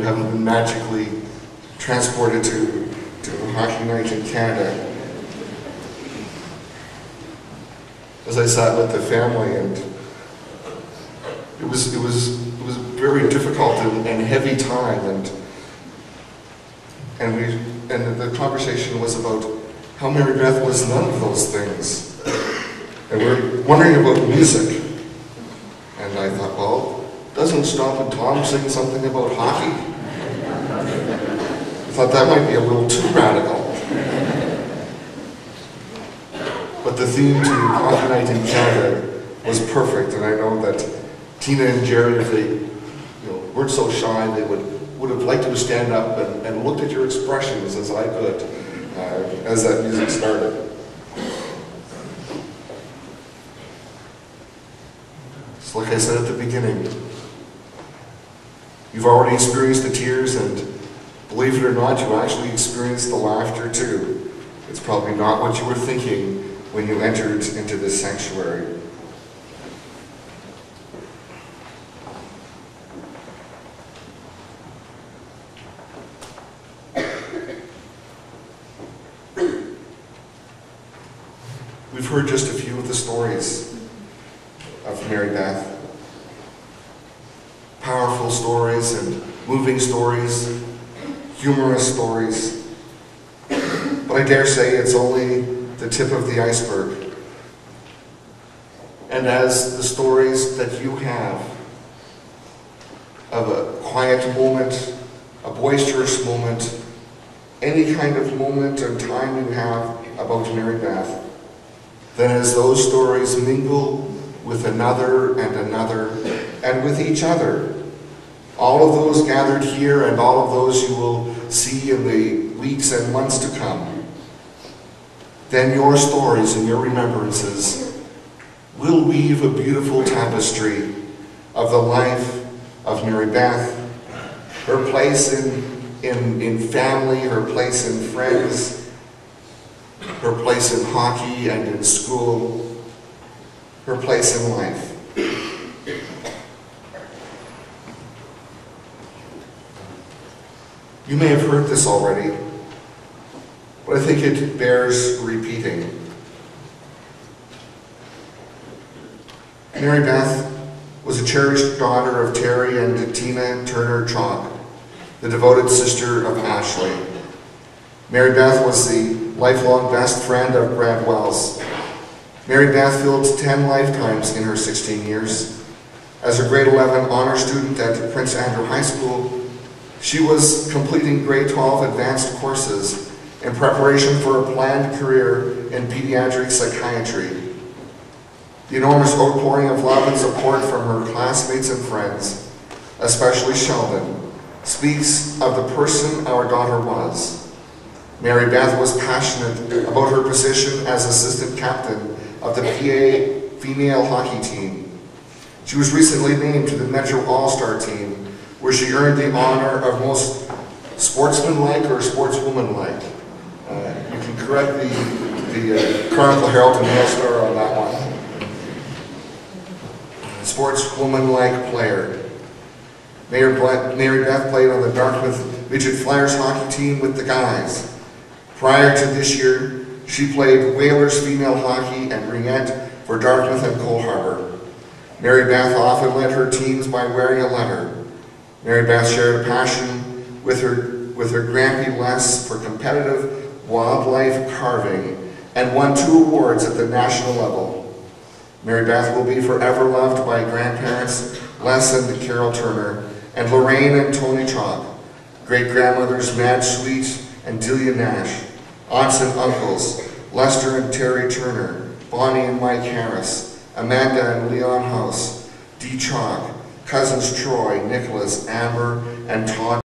haven't been magically transported to a hockey night in Canada. As I sat with the family, and it was a very difficult and heavy time, and the conversation was about how Mary Beth was none of those things, and we're wondering about music. And I thought, well, doesn't Stomp and Tom sing something about hockey? I thought that might be a little too radical. But the theme to Hockey Night in Canada was perfect, and I know that Tina and Jerry, if they weren't so shy, they would have liked to stand up and looked at your expressions as I could as that music started. So like I said at the beginning, you've already experienced the tears, and believe it or not, you actually experienced the laughter too. It's probably not what you were thinking when you entered into this sanctuary. We've heard just a few of the stories of Mary Beth. Powerful stories and moving stories, humorous stories. But I dare say it's only the tip of the iceberg. And as the stories that you have of a quiet moment, a boisterous moment, any kind of moment or time you have about Mary Beth, then as those stories mingle with another and with each other, all of those gathered here and all of those you will see in the weeks and months to come, then your stories and your remembrances will weave a beautiful tapestry of the life of Mary Beth, her place in family, her place in friends, her place in hockey and in school, her place in life. You may have heard this already, but I think it bears repeating. Mary Beth was a cherished daughter of Terry and Tina Turner Chaulk, the devoted sister of Ashley. Mary Beth was the lifelong best friend of Grant Wells. Mary Beth filled 10 lifetimes in her 16 years. As a grade 11 honor student at Prince Andrew High School, she was completing grade 12 advanced courses in preparation for a planned career in pediatric psychiatry. The enormous outpouring of love and support from her classmates and friends, especially Sheldon, speaks of the person our daughter was. Mary Beth was passionate about her position as assistant captain of the PA female hockey team. She was recently named to the Metro All-Star team, where she earned the honor of most sportsmanlike or sportswomanlike. You can correct the Chronicle Herald and Mail Star on that one. Sportswoman-like player. Mary Beth played on the Dartmouth Midget Flyers hockey team with the guys. Prior to this year, she played Whalers female hockey and ringette for Dartmouth and Cole Harbour. Mary Beth often led her teams by wearing a letter. Mary Beth shared a passion with her Grampy Les for competitive wildlife carving and won 2 awards at the national level. Mary Beth will be forever loved by grandparents Les and Carol Turner and Lorraine and Tony Chaulk, great-grandmothers Madge Sweet and Delia Nash, aunts and uncles Lester and Terry Turner, Bonnie and Mike Harris, Amanda and Leon House, Dee Chaulk, cousins Troy, Nicholas, Amber, and Todd